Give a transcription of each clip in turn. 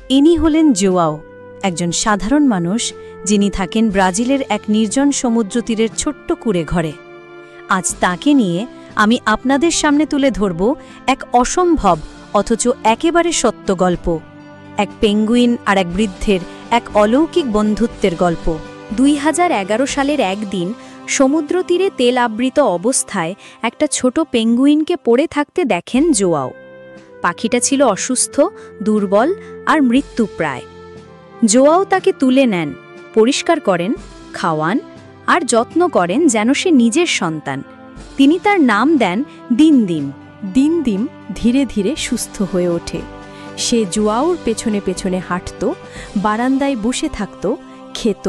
ইনি হলেন জোয়াও, একজন সাধারণ মানুষ যিনি থাকেন ব্রাজিলের এক নির্জন সমুদ্রতীরের ছোট্ট কুঁড়ে ঘরে। আজ তাকে নিয়ে আমি আপনাদের সামনে তুলে ধরব এক অসম্ভব অথচ একেবারে সত্য গল্প, এক পেঙ্গুইন আর এক বৃদ্ধের এক অলৌকিক বন্ধুত্বের গল্প। 2011 সালের একদিন সমুদ্রতীরে তেল আবৃত অবস্থায় একটা ছোট পেঙ্গুইনকে পড়ে থাকতে দেখেন জোয়াও। পাখিটা ছিল অসুস্থ, দুর্বল আর মৃত্যুপ্রায়। জোয়াও তাকে তুলে নেন, পরিষ্কার করেন, খাওয়ান আর যত্ন করেন যেন সে নিজের সন্তান। তিনি তার নাম দেন দিনদিম। দিনদিম ধীরে ধীরে সুস্থ হয়ে ওঠে। সে জোয়াওর পেছনে পেছনে হাঁটত, বারান্দায় বসে থাকত, খেত,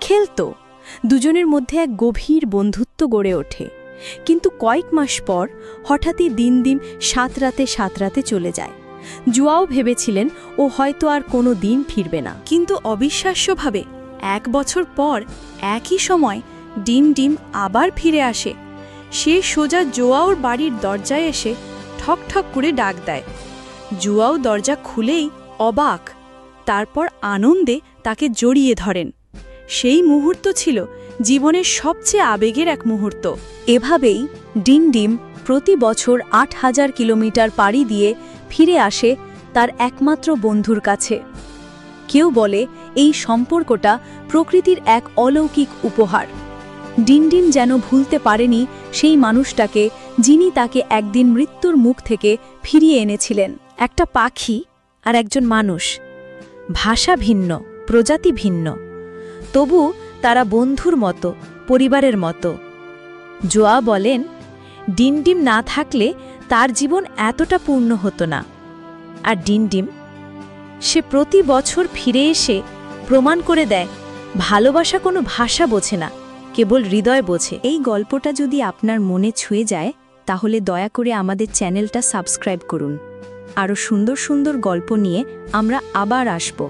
খেলত। দুজনের মধ্যে এক গভীর বন্ধুত্ব গড়ে ওঠে। কিন্তু কয়েক মাস পর হঠাৎই দিনদিম সাত রাতে চলে যায়। জোয়াও ভেবেছিলেন ও হয়তো আর কোনো দিন ফিরবে না। কিন্তু অবিশ্বাস্যভাবে 1 বছর পর একই সময় ডিমডিম আবার ফিরে আসে। সে সোজা জোয়াওর বাড়ির দরজায় এসে ঠক ঠক করে ডাক দেয়। জোয়াও দরজা খুলেই অবাক, তারপর আনন্দে তাকে জড়িয়ে ধরেন। সেই মুহূর্ত ছিল জীবনের সবচেয়ে আবেগের এক মুহূর্ত। এভাবেই ডিনডিম প্রতি বছর 8000 কিলোমিটার পাড়ি দিয়ে ফিরে আসে তার একমাত্র বন্ধুর কাছে। কেউ বলে এই সম্পর্কটা প্রকৃতির এক অলৌকিক উপহার। ডিনডিম যেন ভুলতে পারেনি সেই মানুষটাকে যিনি তাকে একদিন মৃত্যুর মুখ থেকে ফিরিয়ে এনেছিলেন। একটা পাখি আর একজন মানুষ, ভাষা ভিন্ন, প্রজাতি ভিন্ন, তবু তারা বন্ধুর মতো, পরিবারের মতো। জোয়া বলেন, ডিনডিম না থাকলে তার জীবন এতটা পূর্ণ হতো না। আর ডিনডিম, সে প্রতি বছর ফিরে এসে প্রমাণ করে দেয় ভালোবাসা কোনো ভাষা বোঝে না, কেবল হৃদয় বোঝে। এই গল্পটা যদি আপনার মনে ছুঁয়ে যায় তাহলে দয়া করে আমাদের চ্যানেলটা সাবস্ক্রাইব করুন। আরও সুন্দর সুন্দর গল্প নিয়ে আমরা আবার আসব।